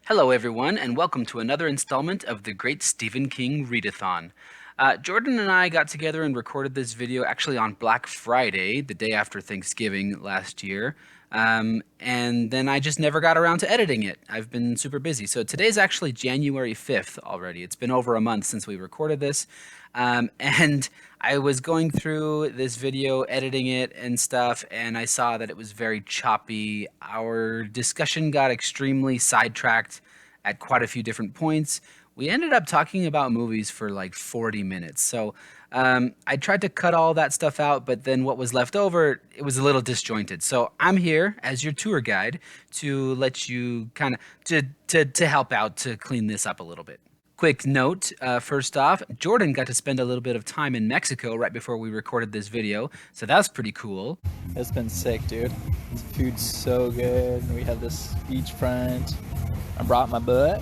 Hello, everyone, and welcome to another installment of the Great Stephen King Read-a-thon. Jordan and I got together and recorded this video actually on Black Friday, the day after Thanksgiving last year, and then I just never got around to editing it. I've been super busy. So today's actually January 5th already. It's been over a month since we recorded this, and I was going through this video, editing it and stuff, and I saw that it was very choppy. Our discussion got extremely sidetracked at quite a few different points. We ended up talking about movies for like 40 minutes. So I tried to cut all that stuff out, but then what was left over, it was a little disjointed. So I'm here as your tour guide to let you kind of to help out to clean this up a little bit. Quick note, first off, Jordan got to spend a little bit of time in Mexico right before we recorded this video, so that's pretty cool. It's been sick, dude. The food's so good. We have this beachfront. I brought my book,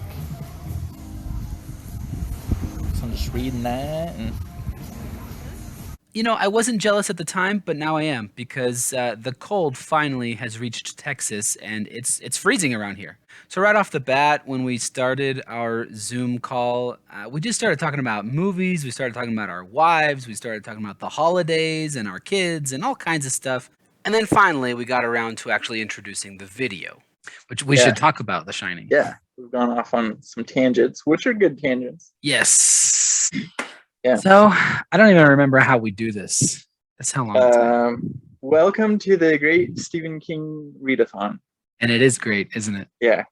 so I'm just reading that. And You know, I wasn't jealous at the time, but now I am because the cold finally has reached Texas and it's freezing around here. So right off the bat, when we started our Zoom call, we just started talking about movies. We started talking about our wives. We started talking about the holidays and our kids and all kinds of stuff. And then finally, we got around to actually introducing the video, which we should talk about, The Shining. Yeah, we've gone off on some tangents, which are good tangents. Yes. Yeah. So I don't even remember how we do this. That's how long it's been. Welcome to the Great Stephen King Read-a-thon. And it is great, isn't it? Yeah.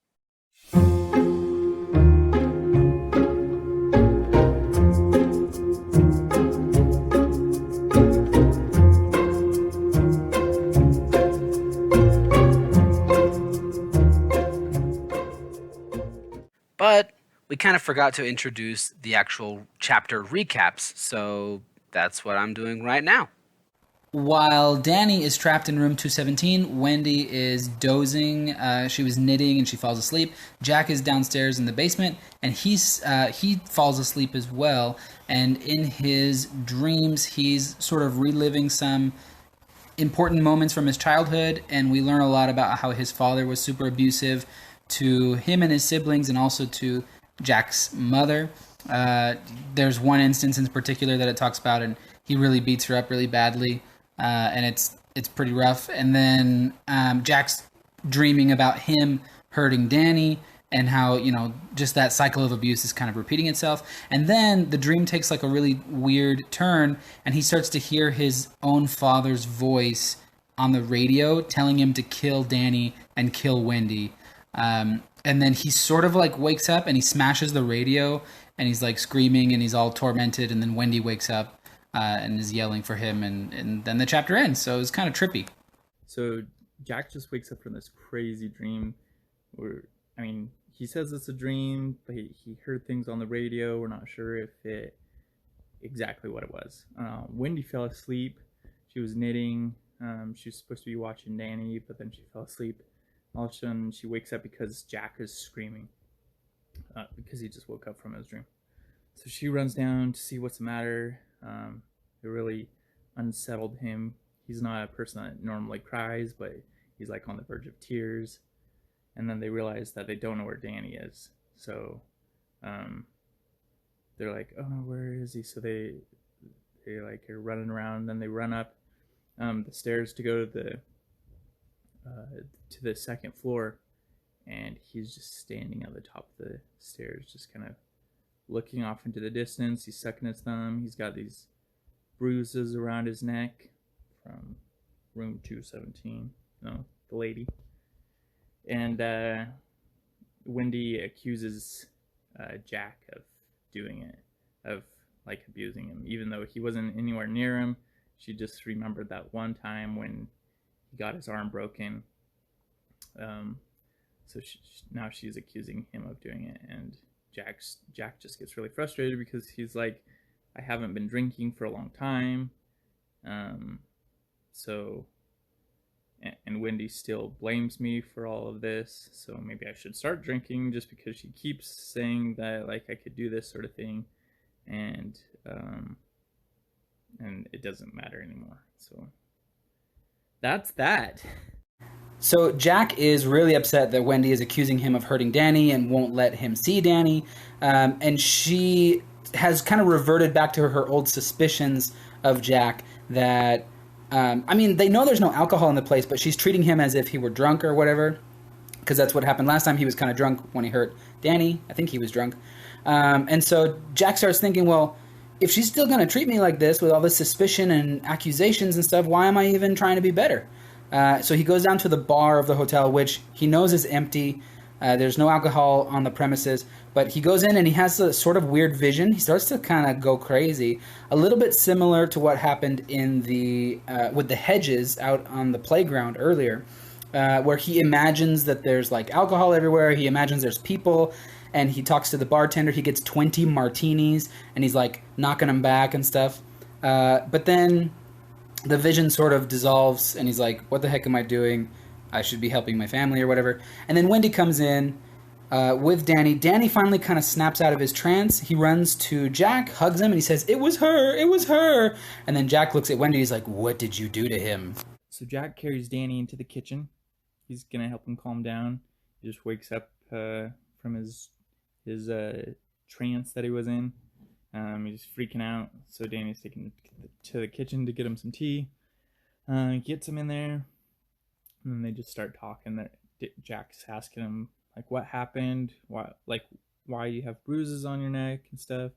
But we kind of forgot to introduce the actual chapter recaps, so that's what I'm doing right now. While Danny is trapped in room 217, Wendy is dozing. She was knitting and she falls asleep. Jack is downstairs in the basement, and he falls asleep as well. And in his dreams, he's sort of reliving some important moments from his childhood, and we learn a lot about how his father was super abusive to him and his siblings, and also to Jack's mother. There's one instance in particular that it talks about, and he really beats her up really badly. And it's pretty rough. And then Jack's dreaming about him hurting Danny, and how, you know, just that cycle of abuse is kind of repeating itself. And then the dream takes like a really weird turn, and he starts to hear his own father's voice on the radio telling him to kill Danny and kill Wendy. And then he sort of like wakes up and he smashes the radio, and he's like screaming and he's all tormented. And then Wendy wakes up and is yelling for him, and then the chapter ends. So it's kind of trippy. so Jack just wakes up from this crazy dream where, I mean, he says it's a dream, but he heard things on the radio. We're not sure if it exactly what it was. Wendy fell asleep. She was knitting. She was supposed to be watching Danny, but then she fell asleep. All of a sudden, she wakes up because Jack is screaming because he just woke up from his dream. So she runs down to see what's the matter. It really unsettled him. He's not a person that normally cries, but he's like on the verge of tears. And then they realize that they don't know where Danny is. So they're like, oh no, where is he? So they like are running around. Then they run up the stairs to go to the second floor, and he's just standing at the top of the stairs, just kind of looking off into the distance. He's sucking his thumb. He's got these bruises around his neck from room 217. No, the lady. And Wendy accuses Jack of doing it, of like abusing him, even though he wasn't anywhere near him. She just remembered that one time when he got his arm broken. So now she's accusing him of doing it, and Jack just gets really frustrated because he's like, I haven't been drinking for a long time. And Wendy still blames me for all of this, so maybe I should start drinking, just because she keeps saying that like I could do this sort of thing, and it doesn't matter anymore. So that's that. So Jack is really upset that Wendy is accusing him of hurting Danny and won't let him see Danny. And she has kind of reverted back to her old suspicions of Jack that, they know there's no alcohol in the place, but she's treating him as if he were drunk or whatever, because that's what happened last time. He was kind of drunk when he hurt Danny. I think he was drunk. And so Jack starts thinking, well, if she's still going to treat me like this with all this suspicion and accusations and stuff, why am I even trying to be better? So he goes down to the bar of the hotel, which he knows is empty. There's no alcohol on the premises, but he goes in and he has a sort of weird vision. He starts to kind of go crazy, a little bit similar to what happened in the with the hedges out on the playground earlier, where he imagines that there's like alcohol everywhere. He imagines there's people, and he talks to the bartender. He gets 20 martinis, and he's like knocking them back and stuff. But then the vision sort of dissolves, and he's like, what the heck am I doing? I should be helping my family or whatever. And then Wendy comes in with Danny. Danny finally kind of snaps out of his trance. He runs to Jack, hugs him, and he says, it was her, it was her. And then Jack looks at Wendy. He's like, what did you do to him? So Jack carries Danny into the kitchen. He's going to help him calm down. He just wakes up from his trance that he was in. He's freaking out. So Danny's taken him to the kitchen to get him some tea. Gets him in there. And then they just start talking. That Jack's asking him, like, what happened? Why you have bruises on your neck and stuff.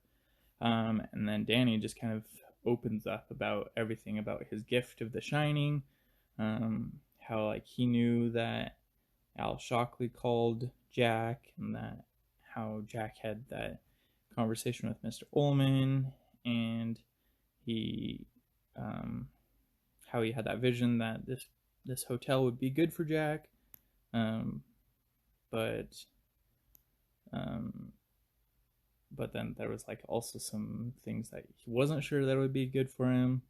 And then Danny just kind of opens up about everything about his gift of The Shining. How, like, he knew that Al Shockley called Jack, and that how Jack had that conversation with Mr. Ullman, and he how he had that vision that this hotel would be good for Jack, but then there was like also some things that he wasn't sure that would be good for him.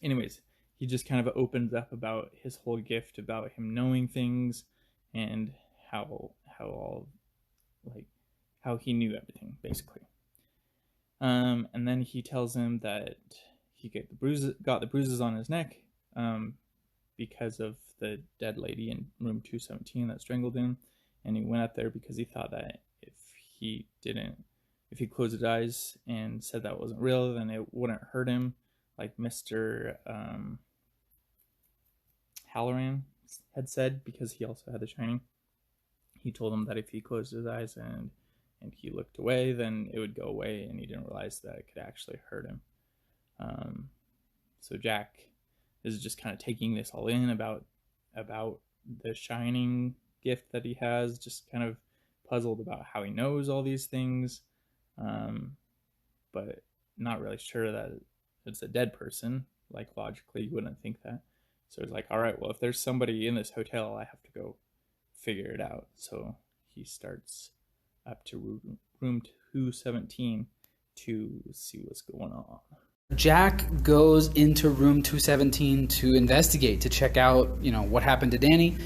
Anyways, he just kind of opens up about his whole gift, about him knowing things, and how he knew everything, basically. And then he tells him that he got the bruises on his neck because of the dead lady in room 217 that strangled him, and he went up there because he thought that if he closed his eyes and said that wasn't real, then it wouldn't hurt him, like Mr. Halloran had said, because he also had The Shining. He told him that if he closed his eyes and he looked away, then it would go away, and he didn't realize that it could actually hurt him. So Jack is just kind of taking this all in about the Shining gift that he has, just kind of puzzled about how he knows all these things, but not really sure that it's a dead person. Like, logically, you wouldn't think that. So he's like, all right, well, if there's somebody in this hotel, I have to go figure it out. So he starts up to room 217 to see what's going on. Jack goes into room 217 to investigate, to check out, what happened to Danny.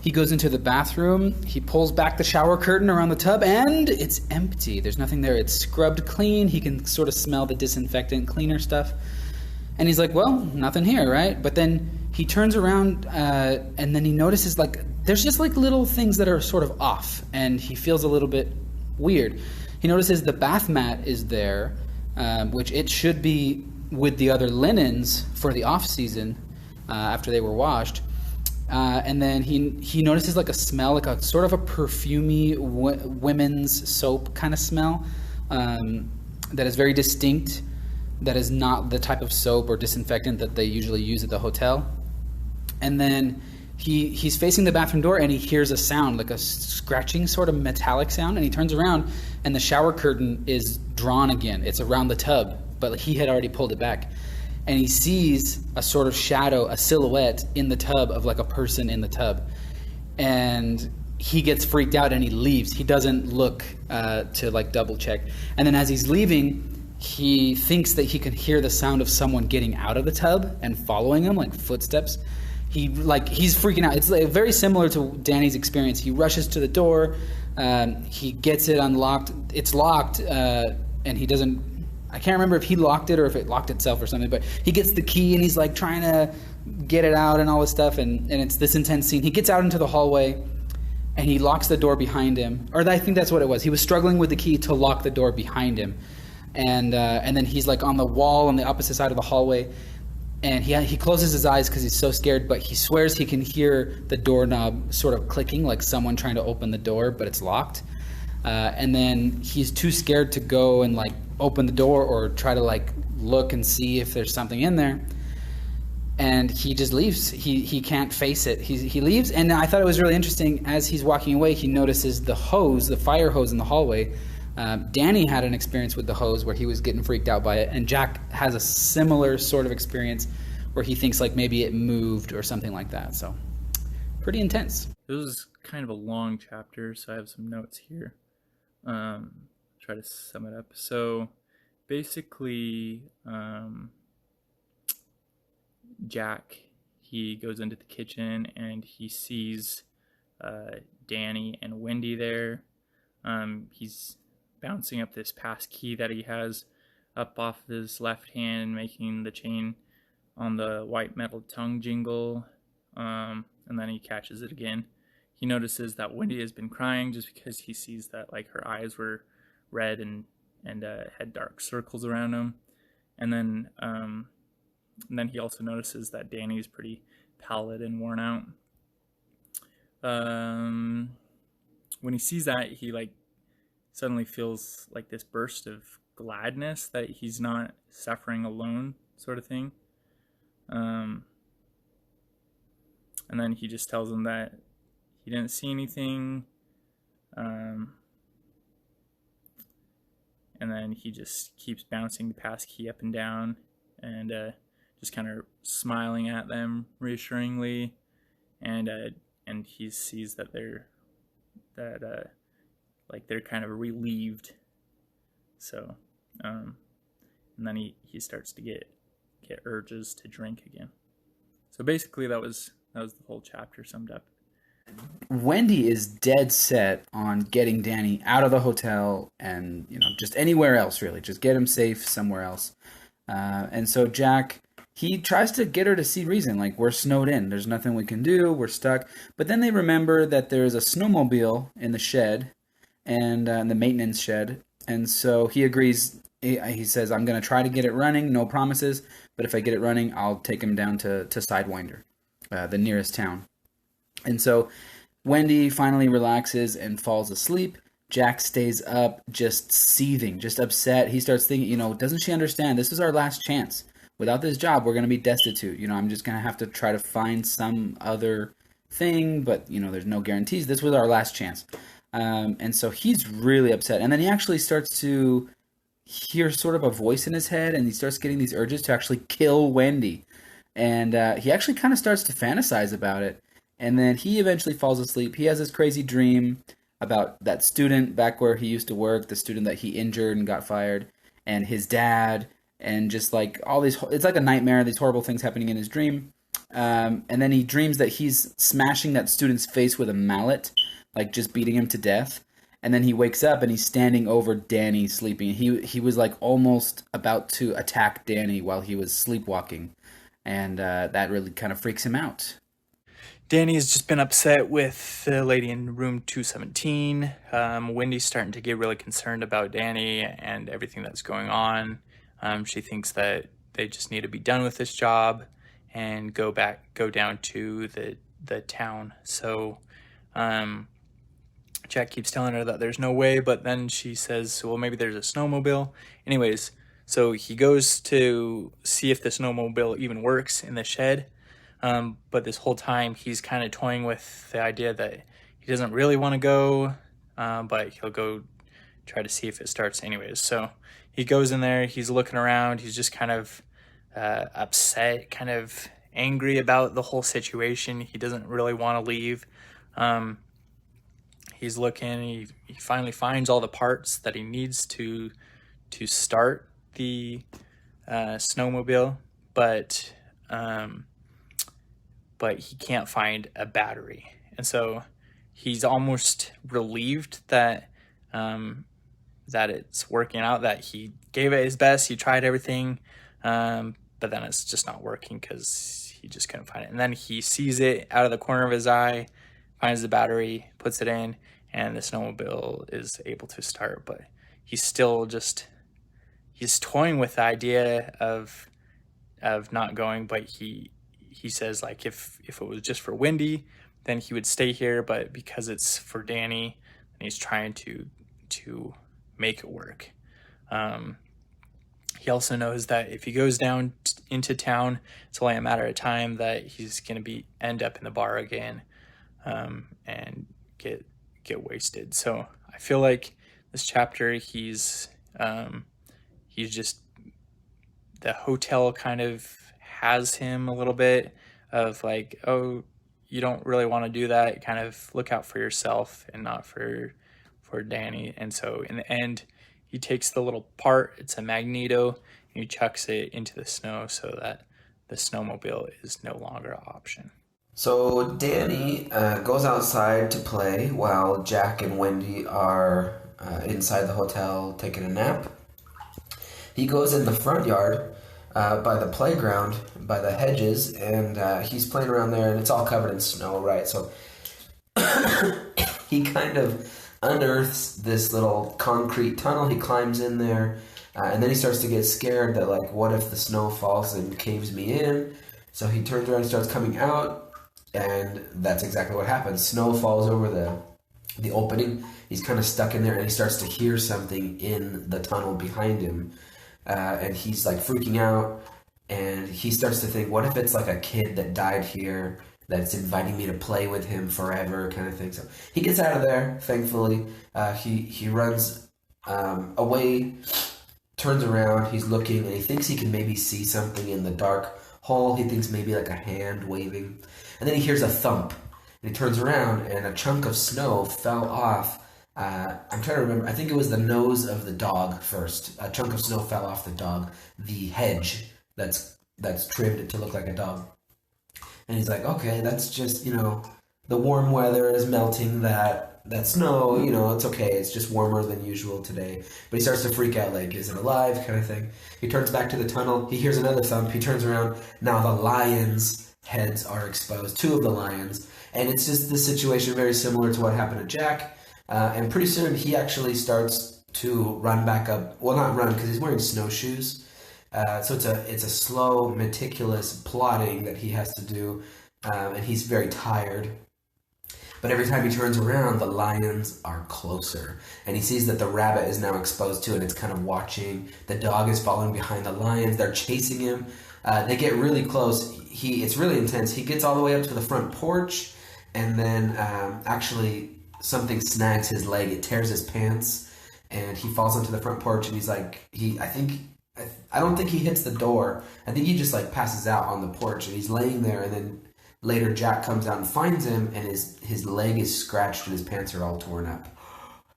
He goes into the bathroom, he pulls back the shower curtain around the tub, and it's empty. There's nothing there. It's scrubbed clean. He can sort of smell the disinfectant cleaner stuff. And he's like, well, nothing here, right? But then he turns around and then he notices, there's just little things that are sort of off, and he feels a little bit weird. He notices the bath mat is there, which it should be with the other linens for the off season after they were washed. And then he notices a smell, like a sort of a perfumey women's soap kind of smell that is very distinct. That is not the type of soap or disinfectant that they usually use at the hotel. And then he's facing the bathroom door, and he hears a sound, like a scratching sort of metallic sound, and he turns around and the shower curtain is drawn again. It's around the tub, but he had already pulled it back. And he sees a sort of shadow, a silhouette in the tub of a person in the tub. And he gets freaked out and he leaves. He doesn't look to double check. And then as he's leaving, he thinks that he can hear the sound of someone getting out of the tub and following him, like footsteps. He's freaking out. It's very similar to Danny's experience. He rushes to the door. He gets it unlocked. It's locked, and he doesn't. I can't remember if he locked it or if it locked itself or something, but he gets the key and he's like trying to get it out and all this stuff, and it's this intense scene. He gets out into the hallway and he locks the door behind him, or I think that's what it was. He was struggling with the key to lock the door behind him, and then he's like on the wall on the opposite side of the hallway, and he closes his eyes because he's so scared, but he swears he can hear the doorknob sort of clicking, like someone trying to open the door, but it's locked. And then he's too scared to go and like open the door or try to like look and see if there's something in there. And he just leaves. He can't face it. He leaves. And I thought it was really interesting. As he's walking away, he notices the hose, the fire hose in the hallway. Danny had an experience with the hose where he was getting freaked out by it. And Jack has a similar sort of experience where he thinks like maybe it moved or something like that. So pretty intense. This was kind of a long chapter, so I have some notes here. Try to sum it up. So basically, Jack, he goes into the kitchen and he sees Danny and Wendy there. He's bouncing up this pass key that he has up off his left hand, making the chain on the white metal tongue jingle, and then he catches it again. He notices that Wendy has been crying just because he sees that like her eyes were red and had dark circles around them. And then he also notices that Danny's pretty pallid and worn out. When he sees that, he like suddenly feels like this burst of gladness that he's not suffering alone, sort of thing. And then he just tells him that he didn't see anything. And then he just keeps bouncing the pass key up and down and just kind of smiling at them reassuringly. And he sees that they're kind of relieved. So, and then he starts to get urges to drink again. So basically that was the whole chapter summed up. Wendy is dead set on getting Danny out of the hotel and, just anywhere else, really. Just get him safe somewhere else. And so Jack, he tries to get her to see reason. Like, we're snowed in. There's nothing we can do. We're stuck. But then they remember that there's a snowmobile in the shed, and in the maintenance shed. And so he agrees. He says, I'm going to try to get it running. No promises. But if I get it running, I'll take him down to Sidewinder, the nearest town. And so Wendy finally relaxes and falls asleep. Jack stays up just seething, just upset. He starts thinking, doesn't she understand? This is our last chance. Without this job, we're going to be destitute. I'm just going to have to try to find some other thing, but, there's no guarantees. This was our last chance. And so he's really upset. And then he actually starts to hear sort of a voice in his head, and he starts getting these urges to actually kill Wendy. And he actually kind of starts to fantasize about it. And then he eventually falls asleep. He has this crazy dream about that student back where he used to work, the student that he injured and got fired, and his dad, and just like all these, it's like a nightmare, these horrible things happening in his dream. And then he dreams that he's smashing that student's face with a mallet, like just beating him to death. And then he wakes up and he's standing over Danny sleeping. He was like almost about to attack Danny while he was sleepwalking. And that really kind of freaks him out. Danny has just been upset with the lady in room 217. Wendy's starting to get really concerned about Danny and everything that's going on. She thinks that they just need to be done with this job and go down to the town. So Jack keeps telling her that there's no way, but then she says, well, maybe there's a snowmobile. Anyways, so he goes to see if the snowmobile even works in the shed. But this whole time he's kind of toying with the idea that he doesn't really want to go, but he'll go try to see if it starts anyways. So he goes in there, he's looking around, he's just kind of upset, kind of angry about the whole situation. He doesn't really want to leave. He's looking, he finally finds all the parts that he needs to start the snowmobile, but he can't find a battery. And so he's almost relieved that that it's working out, that he gave it his best, he tried everything, but then it's just not working because he just couldn't find it. And then he sees it out of the corner of his eye, finds the battery, puts it in, and the snowmobile is able to start. But he's still just, he's toying with the idea of not going, but he says, like, if it was just for Wendy, then he would stay here, but because it's for Danny, and he's trying to make it work. He also knows that if he goes down into town, it's only a matter of time that he's going to end up in the bar again, and get wasted. So I feel like this chapter, he's just, the hotel kind of has him a little bit of like, oh, you don't really want to do that. Kind of look out for yourself and not for Danny. And so in the end, he takes the little part, it's a magneto, and he chucks it into the snow so that the snowmobile is no longer an option. So Danny goes outside to play while Jack and Wendy are inside the hotel taking a nap. He goes in the front yard by the playground, by the hedges, and he's playing around there, and it's all covered in snow, right? So he kind of unearths this little concrete tunnel. He climbs in there, and then he starts to get scared that, like, what if the snow falls and caves me in? So he turns around and starts coming out, and that's exactly what happens. Snow falls over the opening. He's kind of stuck in there, and he starts to hear something in the tunnel behind him, and he's like freaking out, and he starts to think, what if it's like a kid that died here that's inviting me to play with him forever, kind of thing. So he gets out of there, thankfully. He runs away, turns around, he's looking, and he thinks he can maybe see something in the dark hole. He thinks maybe like a hand waving. And then he hears a thump, and he turns around, and a chunk of snow fell off. I'm trying to remember. I think it was the nose of the dog first. A chunk of snow fell off the dog, the hedge that's trimmed it to look like a dog. And he's like, okay, that's just, the warm weather is melting that snow, it's okay. It's just warmer than usual today. But he starts to freak out, like, is it alive, kind of thing. He turns back to the tunnel. He hears another thump. He turns around. Now the lions' heads are exposed, 2 of the lions. And it's just this situation very similar to what happened to Jack. And pretty soon he actually starts to run back up. Well, not run, because he's wearing snowshoes. So it's a slow, meticulous plotting that he has to do, and he's very tired. But every time he turns around, the lions are closer, and he sees that the rabbit is now exposed too, and it's kind of watching. The dog is following behind the lions. They're chasing him. They get really close. It's really intense. He gets all the way up to the front porch, and then actually something snags his leg. It tears his pants, and he falls onto the front porch, and he's like, I don't think he hits the door. I think he just like passes out on the porch, and he's laying there, and then later Jack comes out and finds him, and his leg is scratched and his pants are all torn up.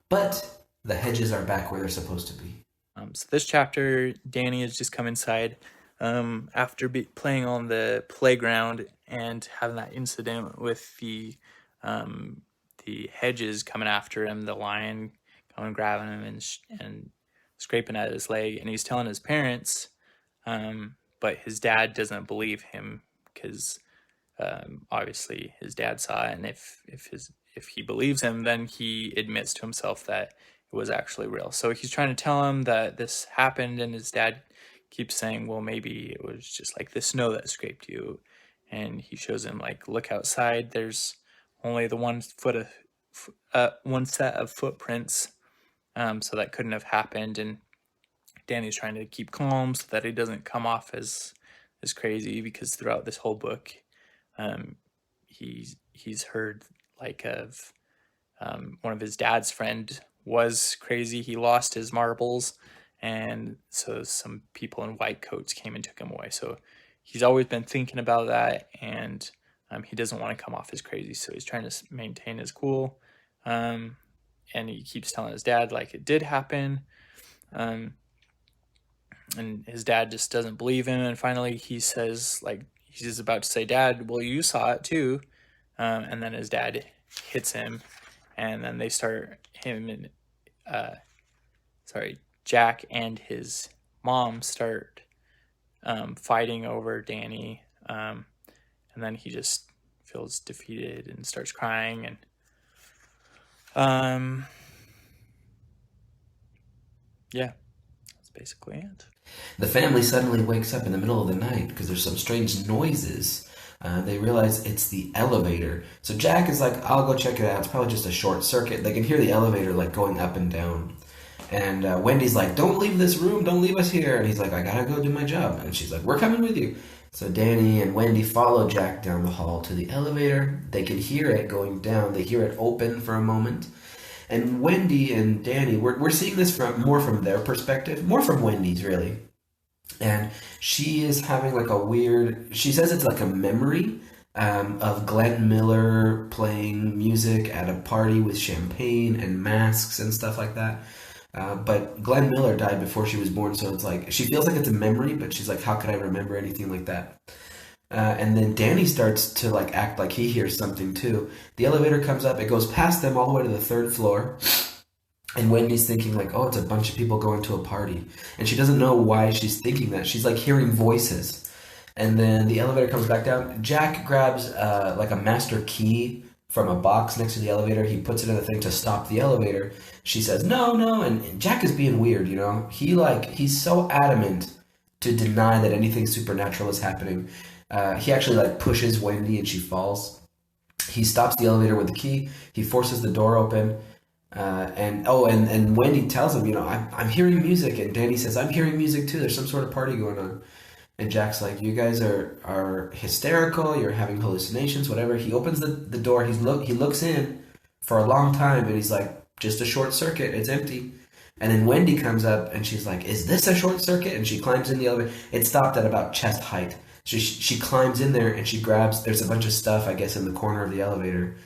But the hedges are back where they're supposed to be. So this chapter, Danny has just come inside after playing on the playground and having that incident with the hedges coming after him, the lion coming grabbing him and scraping at his leg, and he's telling his parents, but his dad doesn't believe him because obviously his dad saw it, and if he believes him, then he admits to himself that it was actually real. So he's trying to tell him that this happened, and his dad keeps saying, well, maybe it was just like the snow that scraped you. And he shows him, like, look outside, there's only the one set of footprints. So that couldn't have happened, and Danny's trying to keep calm so that he doesn't come off as crazy, because throughout this whole book, he's heard like of one of his dad's friend was crazy. He lost his marbles, and so some people in white coats came and took him away. So he's always been thinking about that, and he doesn't want to come off as crazy, so he's trying to maintain his cool. And he keeps telling his dad, like, it did happen. And his dad just doesn't believe him. And finally he says, like, he's about to say, Dad, well, you saw it too. And then his dad hits him. And then they start, him and Jack and his mom start fighting over Danny, and then he just feels defeated and starts crying, and yeah, that's basically it. The family suddenly wakes up in the middle of the night because there's some strange noises. They realize it's the elevator. So Jack is like, I'll go check it out. It's probably just a short circuit. They can hear the elevator like going up and down. And Wendy's like, don't leave this room. Don't leave us here. And he's like, I gotta go do my job. And she's like, we're coming with you. So Danny and Wendy follow Jack down the hall to the elevator. They can hear it going down. They hear it open for a moment. And Wendy and Danny, we're seeing this more from their perspective, more from Wendy's, really. And she is having like a weird, she says it's like a memory of Glenn Miller playing music at a party with champagne and masks and stuff like that. But Glenn Miller died before she was born, so it's like, she feels like it's a memory, but she's like, how could I remember anything like that? And then Danny starts to like act like he hears something too. The elevator comes up, it goes past them all the way to the third floor. And Wendy's thinking like, oh, it's a bunch of people going to a party. And she doesn't know why she's thinking that. She's like hearing voices. And then the elevator comes back down. Jack grabs like a master key from a box next to the elevator. He puts it in the thing to stop the elevator. She says, no, no. And Jack is being weird, you know? He's so adamant to deny that anything supernatural is happening. He actually like pushes Wendy and she falls. He stops the elevator with the key. He forces the door open. And Wendy tells him, you know, I'm hearing music. And Danny says, I'm hearing music too. There's some sort of party going on. And Jack's like, you guys are hysterical. You're having hallucinations, whatever. He opens the door. He looks in for a long time. And he's like, just a short circuit. It's empty. And then Wendy comes up and she's like, is this a short circuit? And she climbs in the elevator. It stopped at about chest height. So she climbs in there and she grabs, there's a bunch of stuff, I guess, in the corner of the elevator.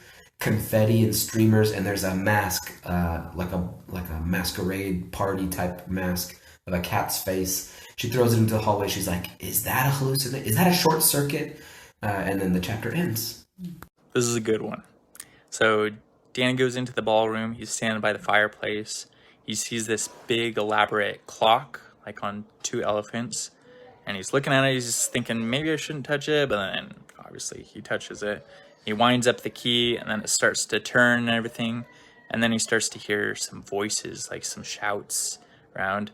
Confetti and streamers, and there's a mask, like a masquerade party type mask of a cat's face. She throws it into the hallway. She's like, is that a hallucination? Is that a short circuit? And then the chapter ends. This is a good one. So Dan goes into the ballroom. He's standing by the fireplace. He sees this big elaborate clock, like on two elephants. And he's looking at it. He's just thinking, maybe I shouldn't touch it. But then obviously he touches it. He winds up the key and then it starts to turn and everything. And then he starts to hear some voices, like some shouts around,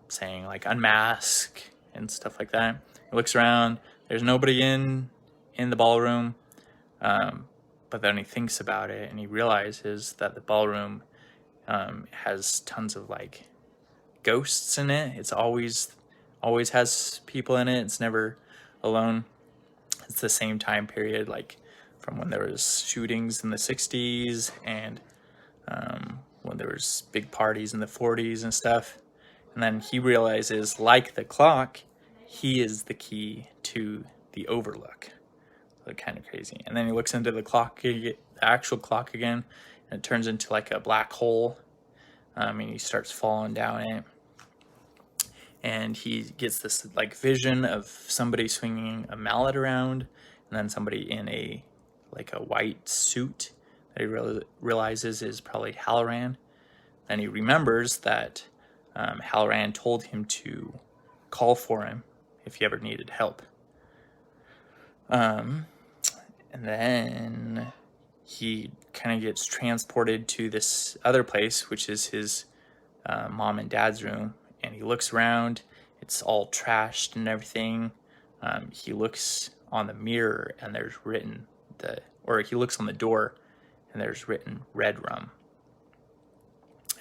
saying like unmask and stuff like that. He looks around. There's nobody in the ballroom. But then he thinks about it and he realizes that the ballroom has tons of like ghosts in it. It's always has people in it. It's never alone. It's the same time period, like from when there was shootings in the 60s and when there was big parties in the 40s and stuff. And then he realizes, like the clock, he is the key to the Overlook. So kind of crazy. And then he looks into the actual clock again, and it turns into like a black hole. And he starts falling down it. And he gets this like vision of somebody swinging a mallet around, and then somebody in a white suit that he realizes is probably Halloran. Then he remembers that Halloran told him to call for him if he ever needed help. And then he kind of gets transported to this other place, which is his mom and dad's room. And he looks around, it's all trashed and everything. He looks on the mirror and there's written he looks on the door and there's written Red Rum.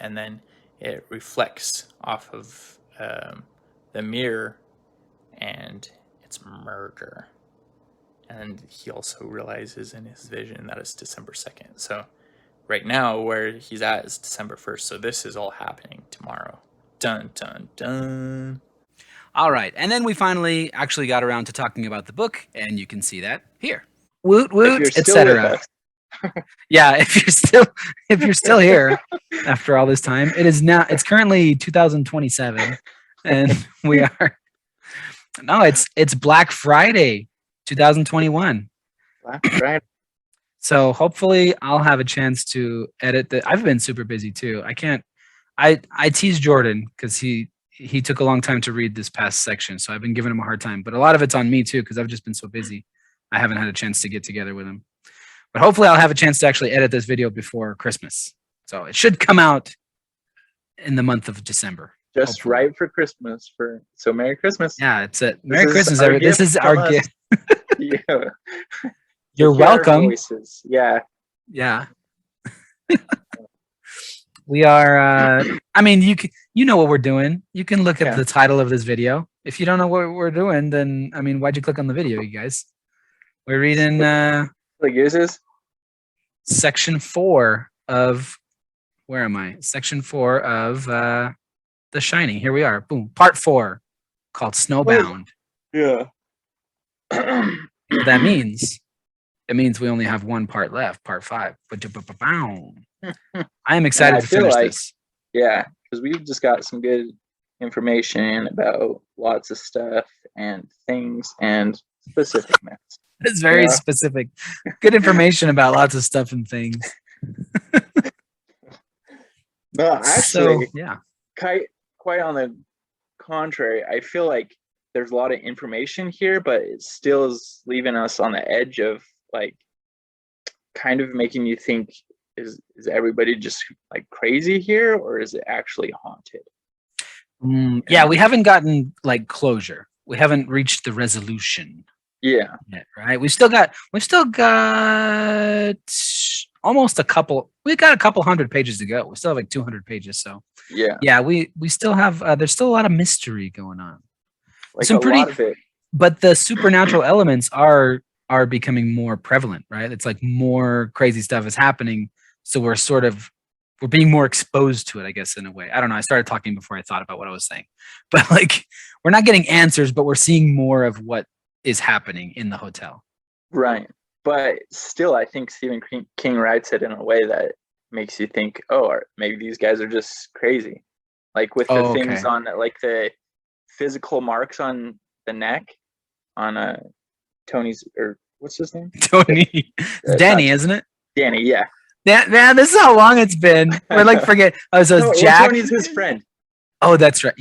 And then it reflects off of the mirror and it's murder. And he also realizes in his vision that it's December 2nd. So right now where he's at is December 1st. So this is all happening tomorrow. Dun, dun, dun. All right. And then we finally actually got around to talking about the book, and you can see that here. Woot, woot, etc. Yeah, if you're still here after all this time, it's currently 2027, and we are. No, it's Black Friday, 2021. Black Friday. So hopefully I'll have a chance to edit I've been super busy too. I tease Jordan because he took a long time to read this past section, so I've been giving him a hard time. But a lot of it's on me too because I've just been so busy. I haven't had a chance to get together with him. But hopefully, I'll have a chance to actually edit this video before Christmas. So it should come out in the month of December. Just hopefully. right for Christmas. So Merry Christmas. Yeah, it's it. Merry Christmas, everybody. This is our gift. Yeah. You're welcome. Voices. Yeah. Yeah. We are. I mean, you know what we're doing. You can look at the title of this video. If you don't know what we're doing, then I mean, why'd you click on the video, you guys? We're reading Like uses section 4 of where am I? Section 4 of The Shining. Here we are. Boom. Part 4 called Snowbound. Yeah. What that means? It means we only have one part left, part 5. I am excited to finish this. Yeah, because we've just got some good information about lots of stuff and things and specificness. It's very specific. Good information about lots of stuff and things. No, actually, so, yeah. Quite on the contrary, I feel like there's a lot of information here, but it still is leaving us on the edge of like kind of making you think, is everybody just like crazy here, or is it actually haunted? Yeah, we haven't gotten like closure. We haven't reached the resolution. Yeah. Yet, right. We've still got almost a couple. We've got a couple hundred pages to go. We still have like 200 pages. So yeah, we still have. There's still a lot of mystery going on. Like a lot of it. But the supernatural elements are becoming more prevalent, right? It's like more crazy stuff is happening. So we're being more exposed to it, I guess, in a way. I don't know. I started talking before I thought about what I was saying, but like we're not getting answers, but we're seeing more of what is happening in the hotel. Right. But still, I think Stephen King writes it in a way that makes you think, oh, maybe these guys are just crazy. Like with the things on like the physical marks on the neck on Tony's, or what's his name? Tony. It's Danny, isn't it? Danny, yeah. Man, this is how long it's been. We're like, forget. Oh, so it's Jack. Tony's his friend. Oh, that's right.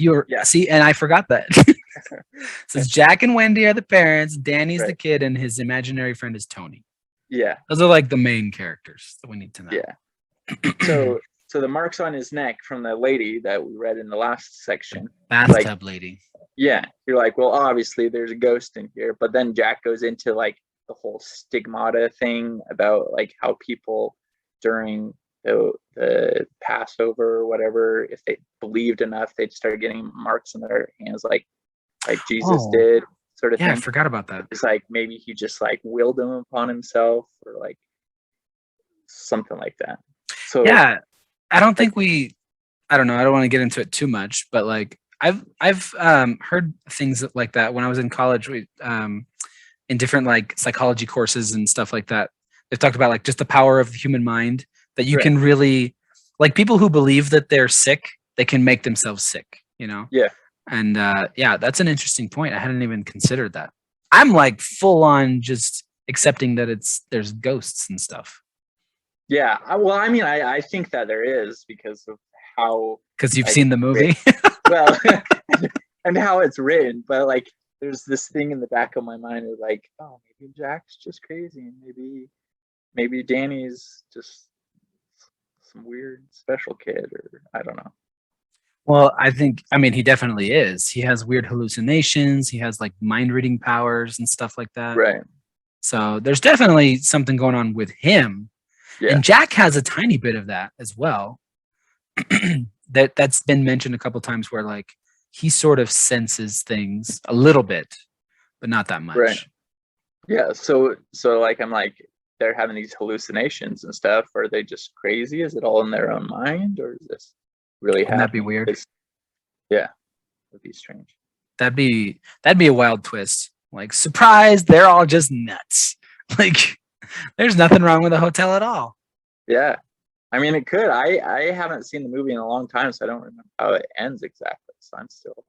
See, and I forgot that. So it's Jack and Wendy are the parents. Danny's the kid, and his imaginary friend is Tony. Yeah. Those are like the main characters that we need to know. Yeah. So the marks on his neck from the lady that we read in the last section. Bathtub lady. Yeah. You're like, well, obviously there's a ghost in here. But then Jack goes into like the whole stigmata thing about like how people during the Passover or whatever, if they believed enough, they'd start getting marks in their hands like Jesus did, sort of thing. Yeah, I forgot about that. It's like maybe he just like willed them upon himself or like something like that. So yeah, I don't think I don't know. I don't want to get into it too much, but like I've heard things like that when I was in college. We in different like psychology courses and stuff like that. They've talked about like just the power of the human mind, that you can really, like, people who believe that they're sick, they can make themselves sick, you know? Yeah. And yeah, that's an interesting point. I hadn't even considered that. I'm like full on just accepting that there's ghosts and stuff. Yeah. Well, I mean, I think that there is because of how. Because you've seen the movie? Well, and how it's written. But like, there's this thing in the back of my mind of like, oh, maybe Jack's just crazy. And maybe Danny's just some weird special kid, or I don't know. Well, I mean, he definitely is. He has weird hallucinations. He has like mind reading powers and stuff like that. Right. So there's definitely something going on with him. Yeah. And Jack has a tiny bit of that as well. That's been mentioned a couple times where like he sort of senses things a little bit, but not that much. Right. Yeah. So like I'm like, they're having these hallucinations and stuff. Are they just crazy? Is it all in their own mind, or is this really happening? That'd be weird. Yeah, that'd be strange. That'd be a wild twist. Like, surprise, they're all just nuts. Like, there's nothing wrong with the hotel at all. Yeah, I mean, it could. I haven't seen the movie in a long time, so I don't remember how it ends exactly. So I'm still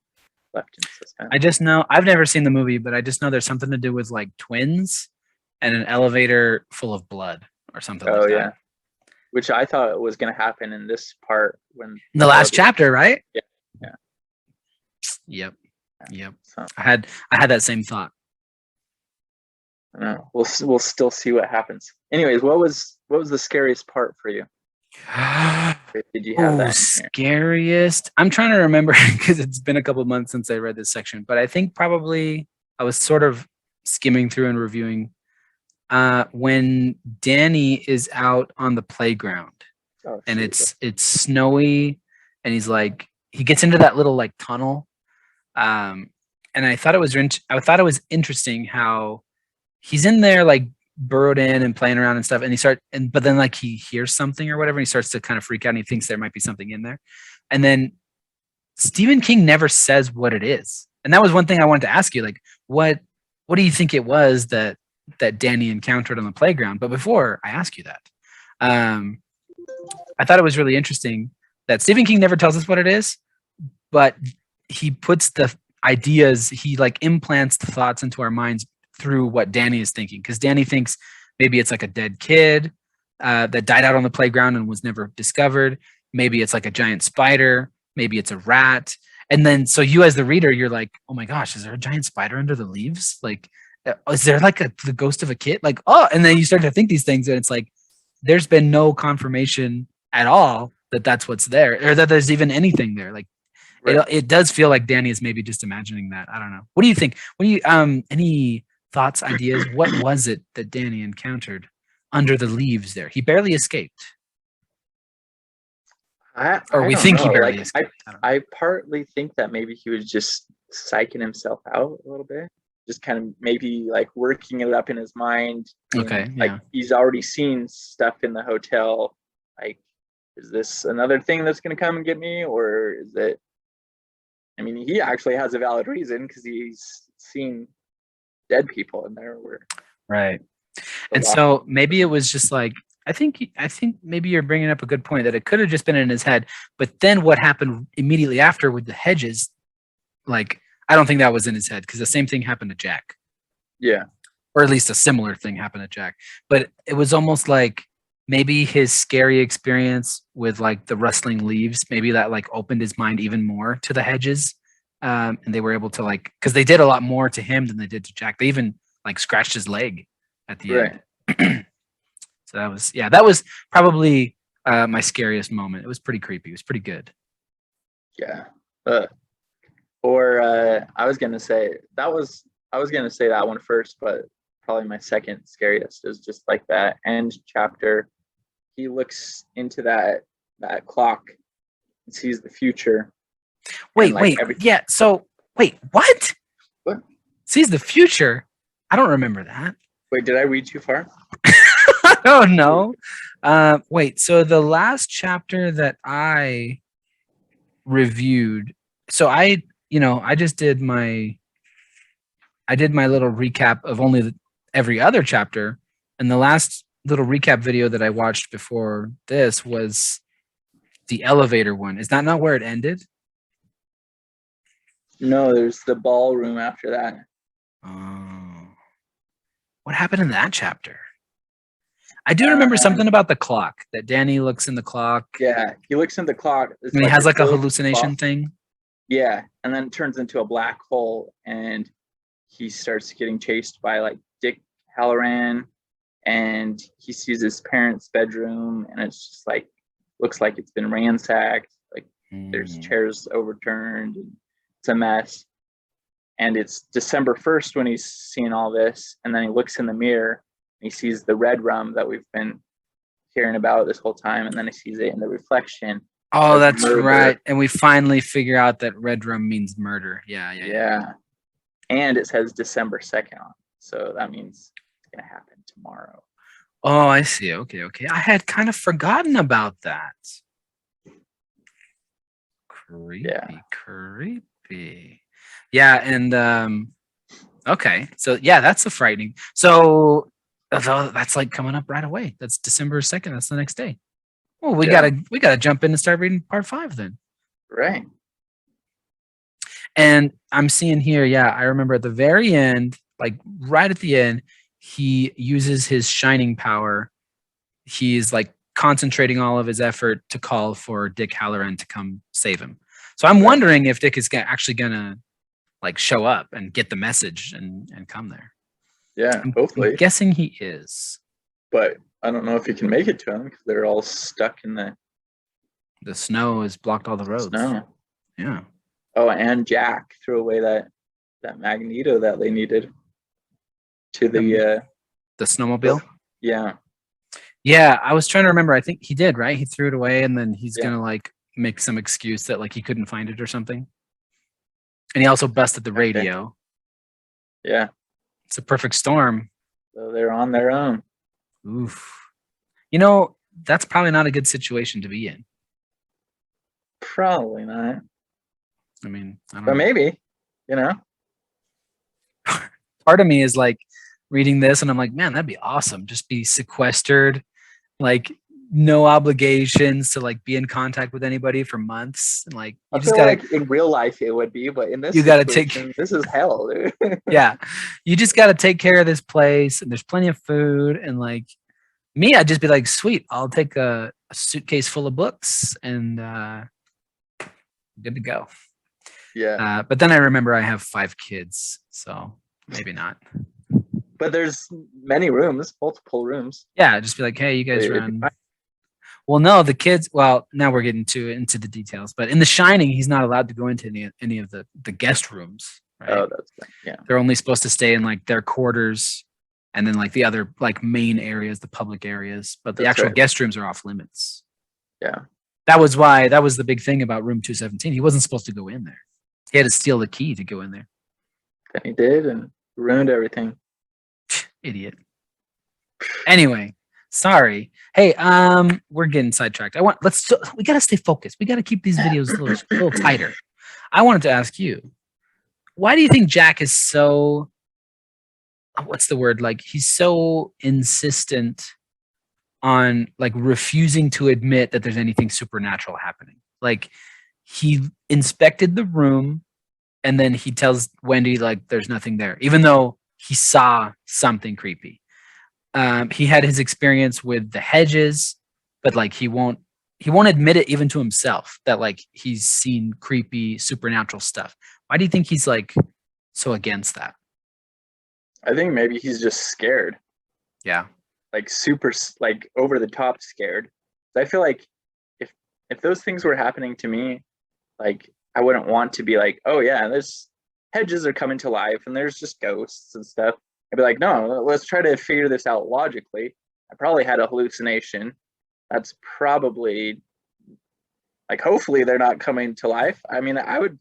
left in suspense. I just know, I've never seen the movie, but I just know there's something to do with like twins and an elevator full of blood or something like that. which I thought was going to happen in this part when The last chapter, right? Yeah. Yep. So I had that same thought. I don't know. We'll still see what happens. Anyways, what was the scariest part for you? Did you have that in here? Scariest? I'm trying to remember because it's been a couple months since I read this section, but I think probably I was sort of skimming through and reviewing when Danny is out on the playground and it's snowy and he's like he gets into that little like tunnel, and I thought it was interesting how he's in there like burrowed in and playing around and stuff, and but then like he hears something or whatever and he starts to kind of freak out and he thinks there might be something in there, and then Stephen King never says what it is, and that was one thing I wanted to ask you, like what do you think it was that Danny encountered on the playground? But before I ask you that, I thought it was really interesting that Stephen King never tells us what it is, but he puts the ideas, he like implants the thoughts into our minds through what Danny is thinking, because Danny thinks maybe it's like a dead kid that died out on the playground and was never discovered. Maybe it's like a giant spider. Maybe it's a rat. And then so you as the reader, you're like, oh my gosh, is there a giant spider under the leaves? Like, is there like the ghost of a kid? Like, oh, and then you start to think these things and it's like, there's been no confirmation at all that that's what's there or that there's even anything there. Like, right. It does feel like Danny is maybe just imagining that. I don't know. What do you think? What do you, any thoughts, ideas? What was it that Danny encountered under the leaves there? He barely escaped. We think he barely escaped. I partly think that maybe he was just psyching himself out a little bit. Just kind of maybe like working it up in his mind. Okay. Like he's already seen stuff in the hotel. Like, is this another thing that's going to come and get me? Or is it, I mean, he actually has a valid reason because he's seen dead people in there. Right. And so maybe it was just like, I think maybe you're bringing up a good point that it could have just been in his head. But then what happened immediately after with the hedges, like, I don't think that was in his head because the same thing happened to Jack. Yeah. Or at least a similar thing happened to Jack. But it was almost like maybe his scary experience with like the rustling leaves, maybe that like opened his mind even more to the hedges. And they were able to like, because they did a lot more to him than they did to Jack. They even like scratched his leg at the end. So that was probably my scariest moment. It was pretty creepy. It was pretty good. Yeah. I was gonna say that one first, but probably my second scariest is just like that end chapter. He looks into that clock and sees the future. Wait. Yeah. So wait, what? What? Sees the future? I don't remember that. Wait, did I read too far? Oh no. Wait, so the last chapter that I reviewed, so I just did my little recap of only every other chapter, and the last little recap video that I watched before this was the elevator one. Is that not where it ended? No, there's the ballroom after that. Oh. What happened in that chapter? I do remember something about the clock, that Danny looks in the clock. Yeah, he looks in the clock. And he has like a hallucination thing. Yeah, and then it turns into a black hole, and he starts getting chased by like Dick Halloran, and he sees his parents' bedroom, and it's just like looks like it's been ransacked. Like there's chairs overturned, and it's a mess. And it's December 1st when he's seeing all this, and then he looks in the mirror. He sees the red rum that we've been hearing about this whole time, and then he sees it in the reflection. Oh, that's right. And we finally figure out that red rum means murder. Yeah. And it says December 2nd on it, so that means it's going to happen tomorrow. Oh, I see. Okay. I had kind of forgotten about that. Creepy. Yeah, and okay. So yeah, that's the frightening. So that's like coming up right away. That's December 2nd. That's the next day. Well, we gotta jump in and start reading part 5 then. Right. And I'm seeing here, I remember at the very end, like right at the end, he uses his shining power. He's like concentrating all of his effort to call for Dick Halloran to come save him. So I'm wondering if Dick is actually gonna like show up and get the message and come there. Yeah, hopefully. I'm guessing he is. But I don't know if he can make it to him because they're all stuck in the snow has blocked all the roads. Snow. Yeah. Oh, and Jack threw away that Magneto that they needed to the snowmobile. Yeah. Yeah, I was trying to remember. I think he did, right? He threw it away, and then he's gonna like make some excuse that like he couldn't find it or something. And he also busted the radio. Yeah. It's a perfect storm. So they're on their own. Oof. You know, that's probably not a good situation to be in. Probably not. I mean, I don't but know. Maybe, you know. Part of me is like reading this and I'm like, man, that'd be awesome. Just be sequestered, like no obligations to like be in contact with anybody for months. And like I feel like in real life it would be, but in this you gotta take this is hell, dude. Yeah. You just gotta take care of this place and there's plenty of food and like me, I'd just be like, sweet, I'll take a suitcase full of books and good to go. Yeah. But then I remember I have 5 kids, so maybe not. But there's many rooms, multiple rooms. Yeah, just be like, hey, you guys run. Well, no, the kids. Well, now we're getting into the details. But in The Shining, he's not allowed to go into any of the guest rooms. Right? Oh, that's yeah. They're only supposed to stay in like their quarters, and then like the other like main areas, the public areas. But the actual guest rooms are off limits. Yeah. That was the big thing about room 217. He wasn't supposed to go in there. He had to steal the key to go in there. And he did, and ruined everything. Idiot. Anyway, sorry. Hey, we're getting sidetracked. We gotta stay focused. We gotta keep these videos a little tighter. I wanted to ask you, why do you think Jack is so, what's the word? Like he's so insistent on like refusing to admit that there's anything supernatural happening. Like he inspected the room and then he tells Wendy like there's nothing there, even though he saw something creepy. He had his experience with the hedges, but like he won't admit it even to himself that like he's seen creepy supernatural stuff. Why do you think he's like so against that? I think maybe he's just scared. Yeah. Like super, like over the top scared. I feel like if those things were happening to me, like I wouldn't want to be like, oh yeah, there's hedges are coming to life and there's just ghosts and stuff. I'd be like, no, let's try to figure this out logically. I probably had a hallucination. That's probably like, hopefully they're not coming to life. I mean, I would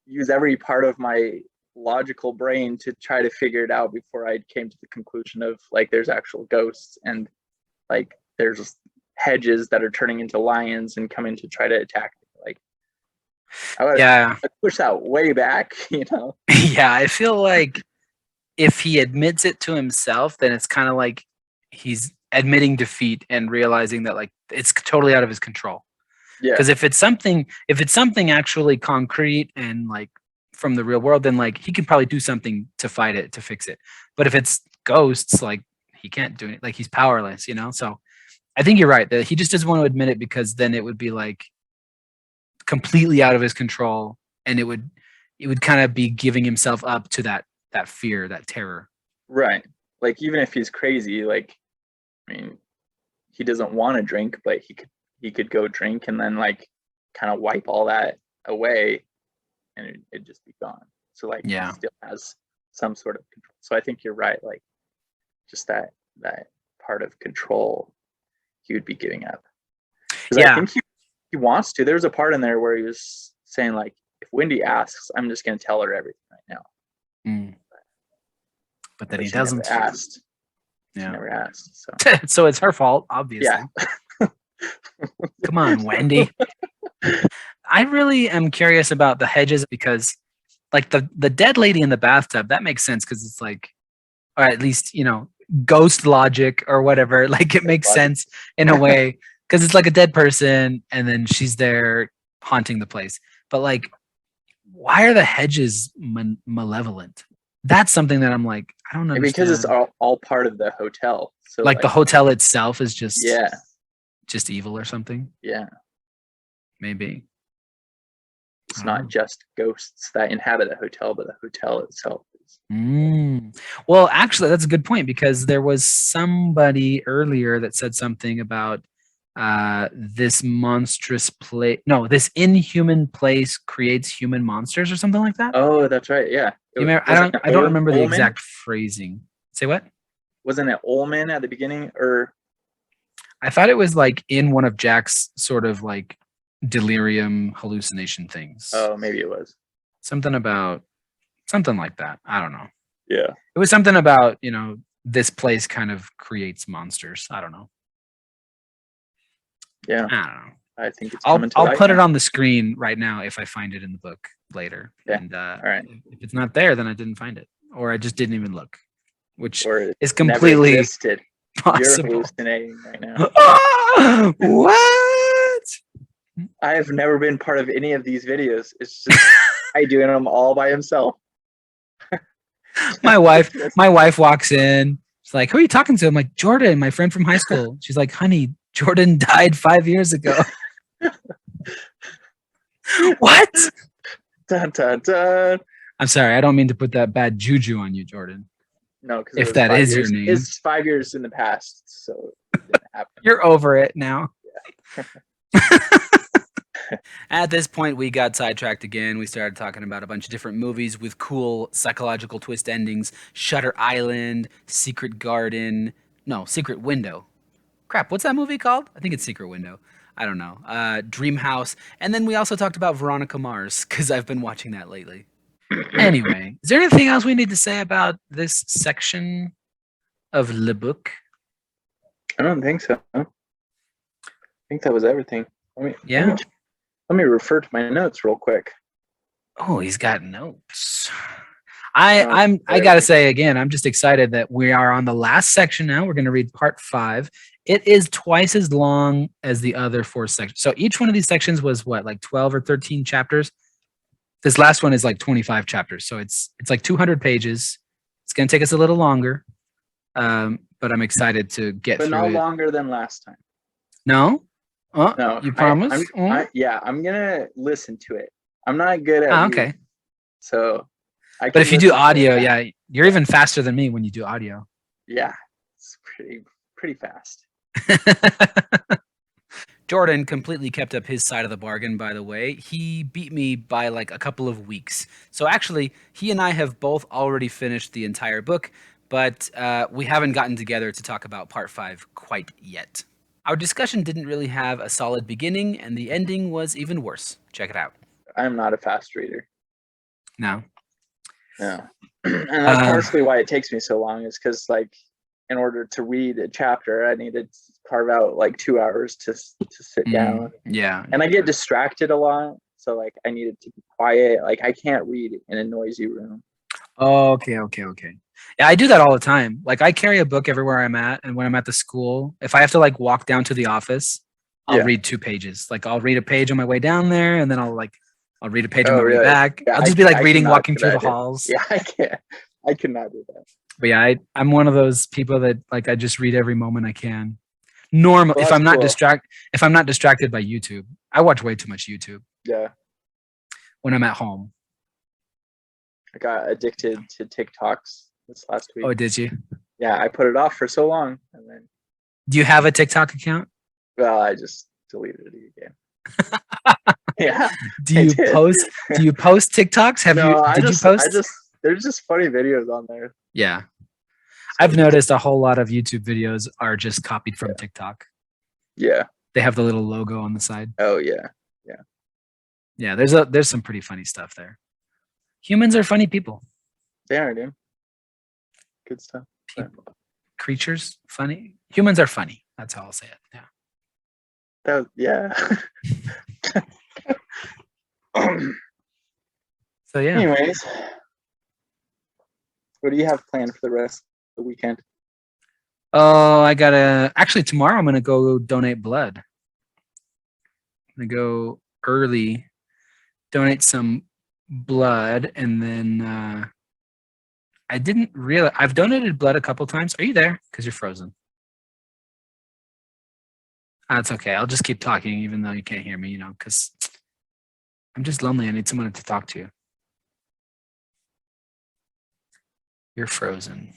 use every part of my logical brain to try to figure it out before I came to the conclusion of like there's actual ghosts and like there's hedges that are turning into lions and coming to try to attack me. Like I'd push that way back, you know. Yeah, I feel like if he admits it to himself, then it's kind of like he's admitting defeat and realizing that like it's totally out of his control. Yeah. Because if it's something actually concrete and like from the real world, then like he can probably do something to fight it, to fix it. But if it's ghosts, like he can't do it. Like he's powerless, you know? So I think you're right that he just doesn't want to admit it because then it would be like completely out of his control and it would kind of be giving himself up to that fear, that terror. Right. Like even if he's crazy, like, I mean, he doesn't want to drink, but he could go drink and then like kind of wipe all that away and it'd just be gone. So like he still has some sort of control. So I think you're right. Like just that part of control he would be giving up. Because I think he wants to. There's a part in there where he was saying like, if Wendy asks, I'm just going to tell her everything right now. Mm. But then he doesn't. Never asked. Yeah. She never asked. So. So it's her fault, obviously. Yeah. Come on, Wendy. I really am curious about the hedges because like the dead lady in the bathtub, that makes sense because it's like, or at least, you know, ghost logic or whatever. Like it makes sense in a way because it's like a dead person and then she's there haunting the place. But like, why are the hedges malevolent? That's something that I'm like, I don't know. Because it's all part of the hotel. So like the hotel itself is just just evil or something. Yeah, Maybe. it's I don't not know. just ghosts that inhabit the hotel, but the hotel itself is. Well, actually, that's a good point because there was somebody earlier that said something about this monstrous place. No, this inhuman place creates human monsters or something like that. Oh, that's right. Yeah. You remember? I don't remember the exact phrasing. Say what? Wasn't it Ullman at the beginning, or? I thought it was like in one of Jack's sort of like delirium hallucination things. Oh, maybe it was. Something like that. I don't know. Yeah. It was something about, this place kind of creates monsters. I don't know. Yeah. I don't know. I think it's I'll put it on the screen right now if I find it in the book later. Yeah. And all right. if it's not there, then I didn't find it. Or I just didn't even look. Which or is completely never existed. possible. You're hallucinating right now. What? I have never been part of any of these videos. It's just I doing them all by himself. My wife walks in. She's like, "Who are you talking to?" I'm like, "Jordan, my friend from high school." She's like, "Honey, Jordan died 5 years ago." What? Dun, dun, dun. I'm sorry. I don't mean to put that bad juju on you, Jordan. No, because if that is your name, it's 5 years in the past, so it didn't happen. You're over it now. Yeah. At this point, we got sidetracked again. We started talking about a bunch of different movies with cool psychological twist endings. Shutter Island, Secret Window. Crap, what's that movie called? I think it's Secret Window. I don't know. Dream House. And then we also talked about Veronica Mars, because I've been watching that lately. Anyway, is there anything else we need to say about this section of the book? I don't think so. I think that was everything. Yeah. Let me refer to my notes real quick. Oh, he's got notes. I gotta say again, I'm just excited that we are on the last section now. We're gonna read part 5. It is twice as long as the other 4 sections. So each one of these sections was what, like 12 or 13 chapters? This last one is like 25 chapters. So it's like 200 pages. It's gonna take us a little longer. But I'm excited to get through it. But no longer than last time. No? Oh, no, you promise? I'm gonna listen to it. I'm not good at okay. reading, so but if you do audio, yeah, you're even faster than me when you do audio. Yeah, it's pretty fast. Jordan completely kept up his side of the bargain, by the way. He beat me by like a couple of weeks. So actually, he and I have both already finished the entire book, but we haven't gotten together to talk about part 5 quite yet. Our discussion didn't really have a solid beginning, and the ending was even worse. Check it out. I'm not a fast reader. No. And that's partially why it takes me so long, is because, like, in order to read a chapter, I need to carve out like 2 hours to sit down. Yeah. And I get distracted a lot. So, like, I need it to be quiet. Like, I can't read in a noisy room. Oh, okay. Yeah, I do that all the time. Like, I carry a book everywhere I'm at, and when I'm at the school, if I have to like walk down to the office, I'll read 2 pages. Like, I'll read a page on my way down there, and then I'll read a page on my way back. Yeah, I'll just be like reading, walking through the halls. Yeah, I can't. I cannot do that. But yeah, I'm one of those people that like I just read every moment I can. Normally, if I'm not distracted by YouTube, I watch way too much YouTube. Yeah. When I'm at home. I got addicted to TikToks this last week. Oh, did you? Yeah, I put it off for so long, and then. Do you have a TikTok account? Well, I just deleted it again. Yeah. Do you post TikToks? Did you post? There's just funny videos on there. Yeah. I've noticed a whole lot of YouTube videos are just copied from TikTok. Yeah. They have the little logo on the side. Oh yeah. Yeah. Yeah, there's some pretty funny stuff there. Humans are funny people. They are, dude. Good stuff. Creatures, funny. Humans are funny. That's how I'll say it. Yeah. Yeah. So yeah. Anyways, what do you have planned for the rest of the weekend? Oh, actually tomorrow I'm gonna go donate blood. I'm gonna go early, donate some blood, and then I didn't realize I've donated blood a couple times. Are you there? Because you're frozen. That's okay. I'll just keep talking even though you can't hear me, because I'm just lonely. I need someone to talk to. You're frozen.